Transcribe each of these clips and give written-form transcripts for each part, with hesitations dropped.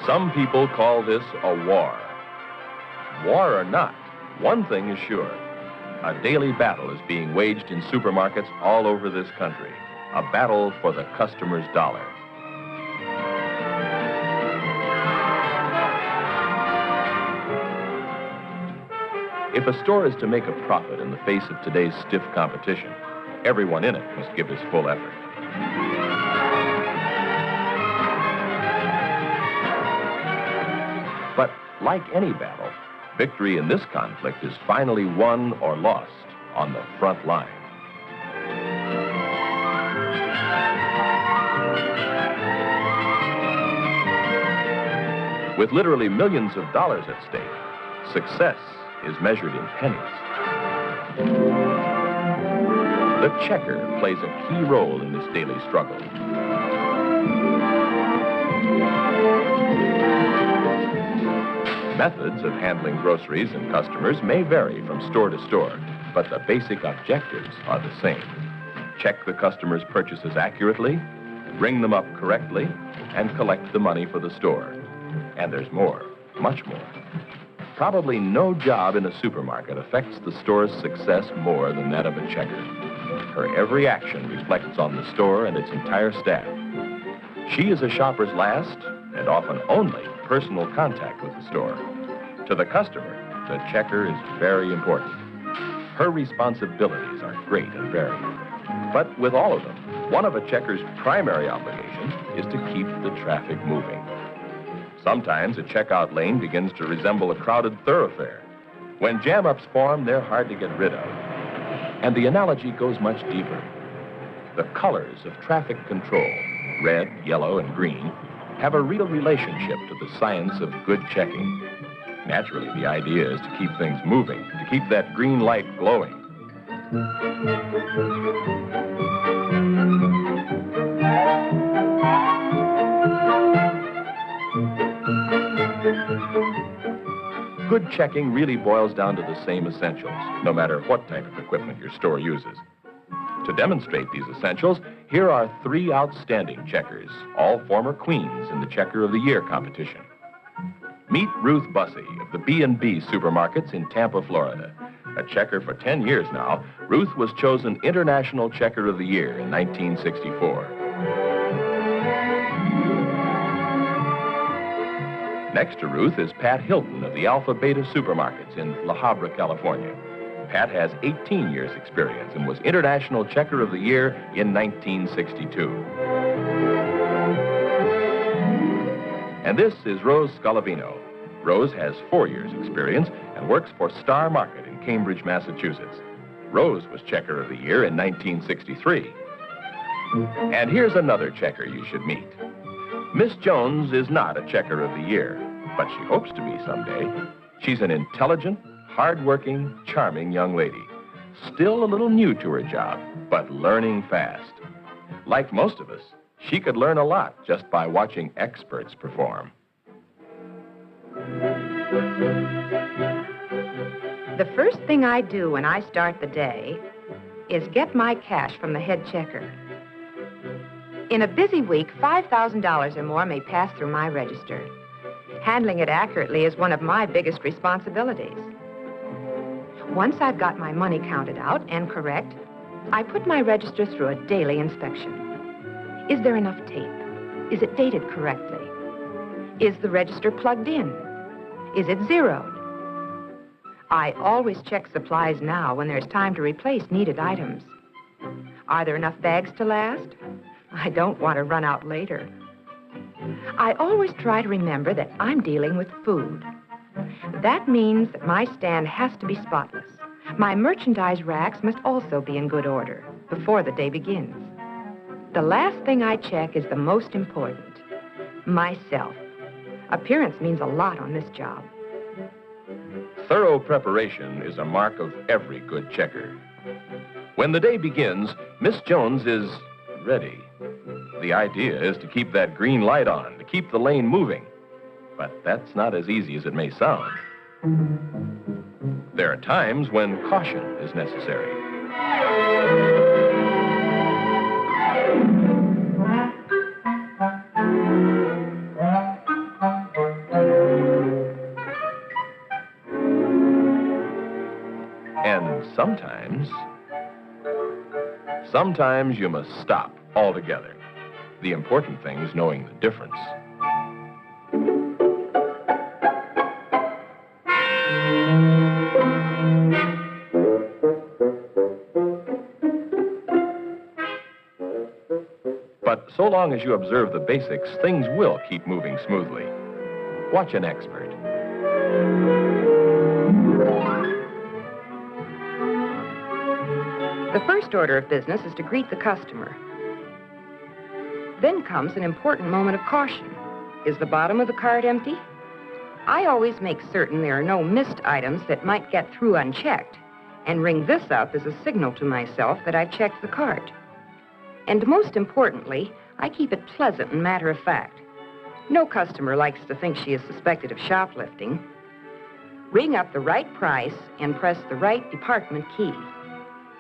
Some people call this a war. War or not, one thing is sure. A daily battle is being waged in supermarkets all over this country. A battle for the customer's dollar. If a store is to make a profit in the face of today's stiff competition, everyone in it must give his full effort. But like any battle, victory in this conflict is finally won or lost on the front line. With literally millions of dollars at stake, success is measured in pennies. The checker plays a key role in this daily struggle. Methods of handling groceries and customers may vary from store to store, but the basic objectives are the same. Check the customer's purchases accurately, ring them up correctly, and collect the money for the store. And there's more, much more. Probably no job in a supermarket affects the store's success more than that of a checker. Her every action reflects on the store and its entire staff. She is a shopper's last, and often only, personal contact with the store. To the customer, the checker is very important. Her responsibilities are great and varied. But with all of them, one of a checker's primary obligations is to keep the traffic moving. Sometimes a checkout lane begins to resemble a crowded thoroughfare. When jam-ups form, they're hard to get rid of. And the analogy goes much deeper. The colors of traffic control, red, yellow, and green, have a real relationship to the science of good checking. Naturally, the idea is to keep things moving, to keep that green light glowing. Good checking really boils down to the same essentials, no matter what type of equipment your store uses. To demonstrate these essentials, here are 3 outstanding checkers, all former queens in the Checker of the Year competition. Meet Ruth Bussey of the B&B Supermarkets in Tampa, Florida. A checker for 10 years now, Ruth was chosen International Checker of the Year in 1964. Next to Ruth is Pat Hilton of the Alpha Beta Supermarkets in La Habra, California. Pat has 18 years' experience and was International Checker of the Year in 1962. And this is Rose Scalavino. Rose has 4 years' experience and works for Star Market in Cambridge, Massachusetts. Rose was Checker of the Year in 1963. And here's another checker you should meet. Miss Jones is not a Checker of the Year, but she hopes to be someday. She's an intelligent, hard-working, charming young lady. Still a little new to her job, but learning fast. Like most of us, she could learn a lot just by watching experts perform. The first thing I do when I start the day is get my cash from the head checker. In a busy week, $5,000 or more may pass through my register. Handling it accurately is one of my biggest responsibilities. Once I've got my money counted out and correct, I put my register through a daily inspection. Is there enough tape? Is it dated correctly? Is the register plugged in? Is it zeroed? I always check supplies now when there's time to replace needed items. Are there enough bags to last? I don't want to run out later. I always try to remember that I'm dealing with food. That means that my stand has to be spotless. My merchandise racks must also be in good order before the day begins. The last thing I check is the most important, myself. Appearance means a lot on this job. Thorough preparation is a mark of every good checker. When the day begins, Miss Jones is ready. The idea is to keep that green light on, to keep the lane moving. But that's not as easy as it may sound. There are times when caution is necessary. sometimes you must stop altogether. The important thing is knowing the difference. But so long as you observe the basics, things will keep moving smoothly. Watch an expert. The first order of business is to greet the customer. Then comes an important moment of caution. Is the bottom of the cart empty? I always make certain there are no missed items that might get through unchecked, and ring this up as a signal to myself that I've checked the cart. And most importantly, I keep it pleasant and matter-of-fact. No customer likes to think she is suspected of shoplifting. Ring up the right price and press the right department key.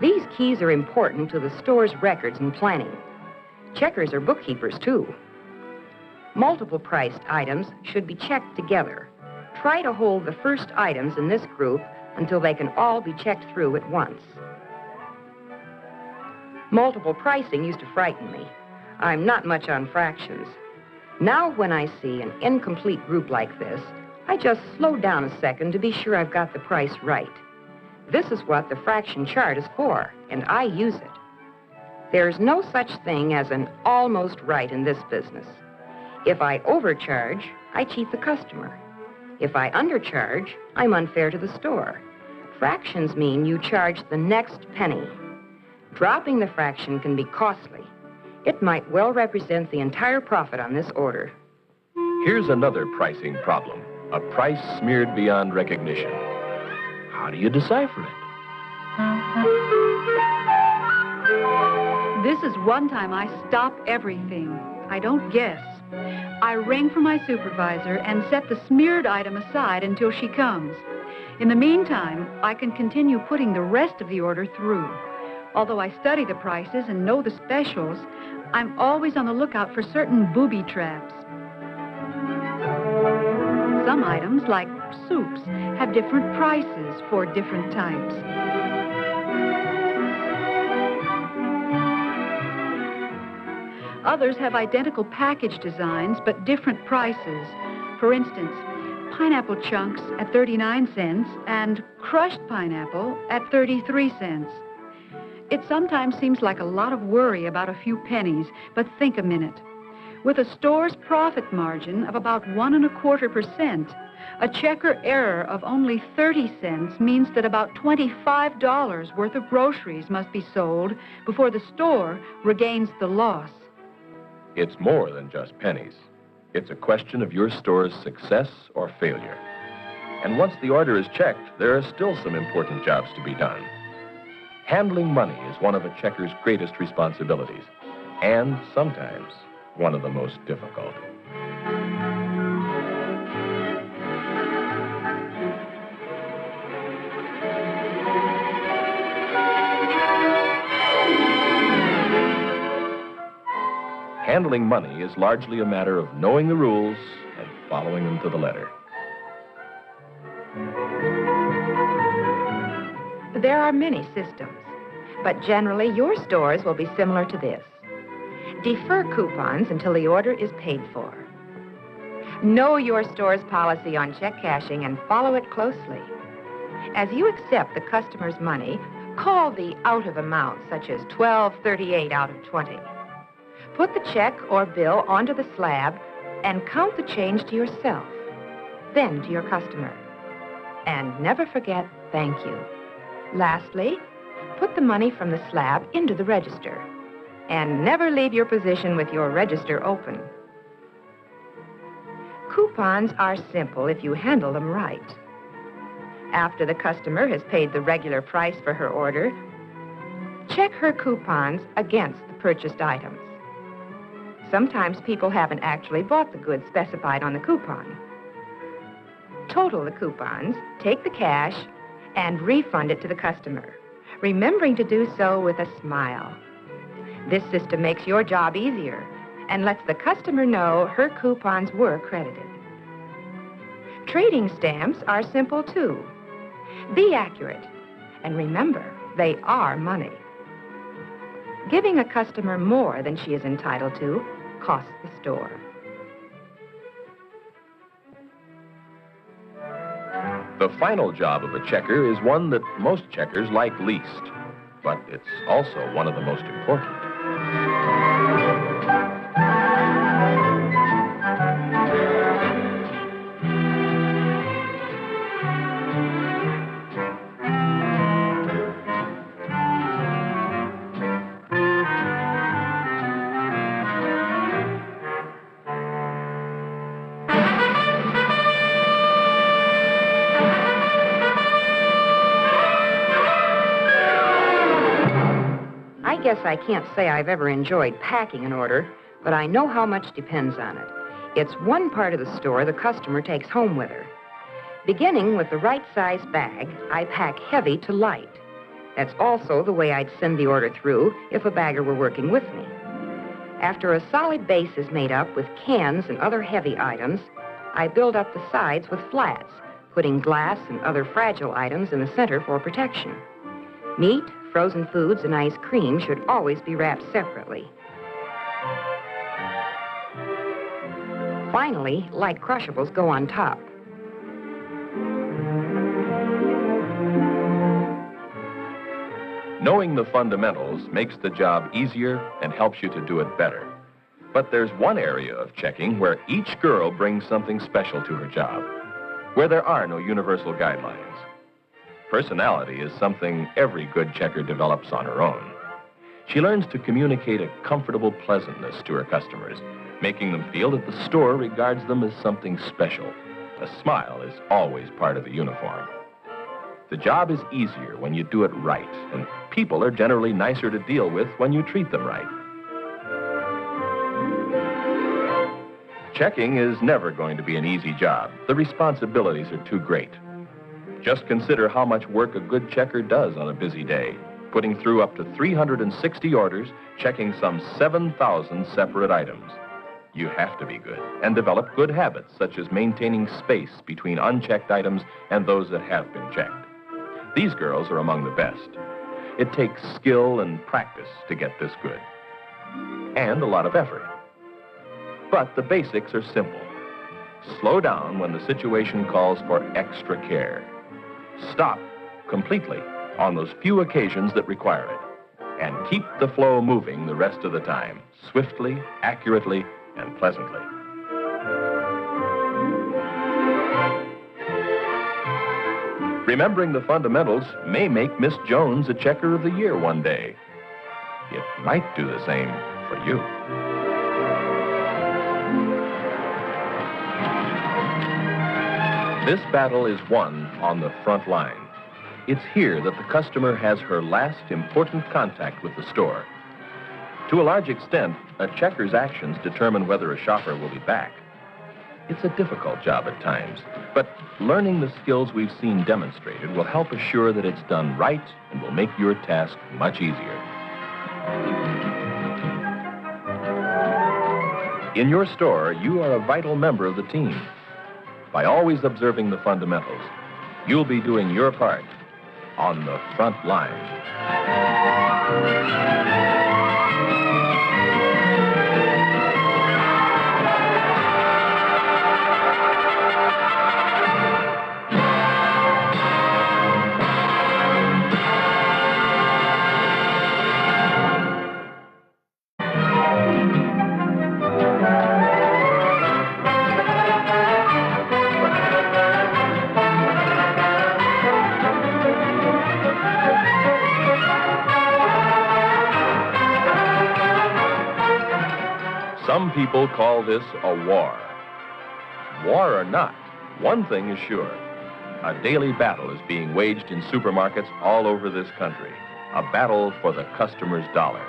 These keys are important to the store's records and planning. Checkers are bookkeepers, too. Multiple priced items should be checked together. Try to hold the first items in this group until they can all be checked through at once. Multiple pricing used to frighten me. I'm not much on fractions. Now when I see an incomplete group like this, I just slow down a second to be sure I've got the price right. This is what the fraction chart is for, and I use it. There's no such thing as an almost right in this business. If I overcharge, I cheat the customer. If I undercharge, I'm unfair to the store. Fractions mean you charge the next penny. Dropping the fraction can be costly. It might well represent the entire profit on this order. Here's another pricing problem, a price smeared beyond recognition. How do you decipher it? This is one time I stop everything. I don't guess. I ring for my supervisor and set the smeared item aside until she comes. In the meantime, I can continue putting the rest of the order through. Although I study the prices and know the specials, I'm always on the lookout for certain booby traps. Some items, like soups, have different prices for different types. Others have identical package designs, but different prices. For instance, pineapple chunks at 39 cents and crushed pineapple at 33 cents. It sometimes seems like a lot of worry about a few pennies, but think a minute. With a store's profit margin of about 1.25%, a checker error of only 30 cents means that about $25 worth of groceries must be sold before the store regains the loss. It's more than just pennies. It's a question of your store's success or failure. And once the order is checked, there are still some important jobs to be done. Handling money is one of a checker's greatest responsibilities, and sometimes one of the most difficult. Handling money is largely a matter of knowing the rules and following them to the letter. There are many systems, but generally your stores will be similar to this. Defer coupons until the order is paid for. Know your store's policy on check cashing and follow it closely. As you accept the customer's money, call the out of amount, such as $12.38 out of 20. Put the check or bill onto the slab and count the change to yourself, then to your customer. And never forget, thank you. Lastly, put the money from the slab into the register. And never leave your position with your register open. Coupons are simple if you handle them right. After the customer has paid the regular price for her order, check her coupons against the purchased items. Sometimes people haven't actually bought the goods specified on the coupon. Total the coupons, take the cash, and refund it to the customer, remembering to do so with a smile. This system makes your job easier and lets the customer know her coupons were credited. Trading stamps are simple, too. Be accurate. And remember, they are money. Giving a customer more than she is entitled to costs the store. The final job of a checker is one that most checkers like least, but it's also one of the most important. I guess I can't say I've ever enjoyed packing an order, but I know how much depends on it. It's one part of the store the customer takes home with her. Beginning with the right size bag, I pack heavy to light. That's also the way I'd send the order through if a bagger were working with me. After a solid base is made up with cans and other heavy items, I build up the sides with flats, putting glass and other fragile items in the center for protection. Meat, frozen foods, and ice cream should always be wrapped separately. Finally, light crushables go on top. Knowing the fundamentals makes the job easier and helps you to do it better. But there's one area of checking where each girl brings something special to her job, where there are no universal guidelines. Personality is something every good checker develops on her own. She learns to communicate a comfortable pleasantness to her customers, making them feel that the store regards them as something special. A smile is always part of the uniform. The job is easier when you do it right, and people are generally nicer to deal with when you treat them right. Checking is never going to be an easy job. The responsibilities are too great. Just consider how much work a good checker does on a busy day, putting through up to 360 orders, checking some 7,000 separate items. You have to be good and develop good habits, such as maintaining space between unchecked items and those that have been checked. These girls are among the best. It takes skill and practice to get this good, and a lot of effort. But the basics are simple. Slow down when the situation calls for extra care. Stop completely on those few occasions that require it, and keep the flow moving the rest of the time, swiftly, accurately, and pleasantly. Remembering the fundamentals may make Miss Jones a Checker of the Year one day. It might do the same for you. This battle is won on the front line. It's here that the customer has her last important contact with the store. To a large extent, a checker's actions determine whether a shopper will be back. It's a difficult job at times, but learning the skills we've seen demonstrated will help assure that it's done right and will make your task much easier. In your store, you are a vital member of the team. By always observing the fundamentals, you'll be doing your part on the front line. Some people call this a war. War or not, one thing is sure. A daily battle is being waged in supermarkets all over this country. A battle for the customer's dollar.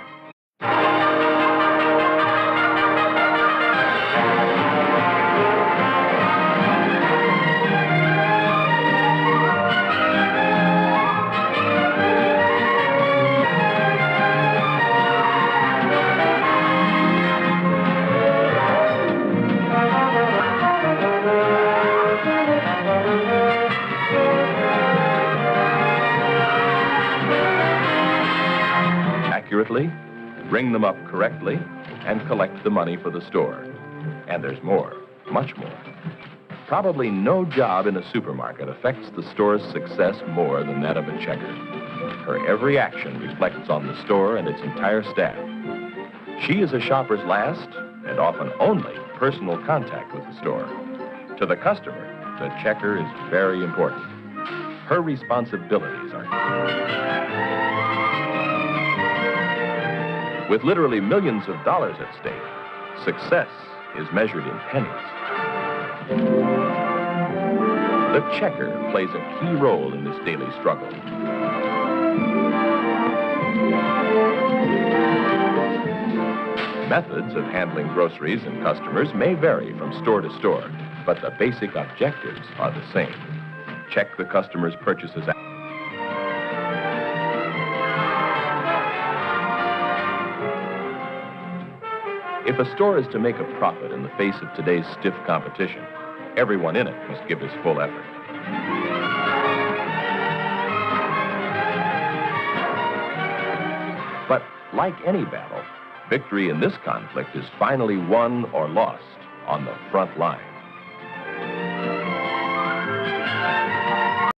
accurately, ring them up correctly, and collect the money for the store. And there's more, much more. Probably no job in a supermarket affects the store's success more than that of a checker. Her every action reflects on the store and its entire staff. She is a shopper's last, and often only, personal contact with the store. To the customer, the checker is very important. Her responsibilities are... With literally millions of dollars at stake, success is measured in pennies. The checker plays a key role in this daily struggle. Methods of handling groceries and customers may vary from store to store, but the basic objectives are the same. Check the customer's purchases. If a store is to make a profit in the face of today's stiff competition, everyone in it must give his full effort. But like any battle, victory in this conflict is finally won or lost on the front line.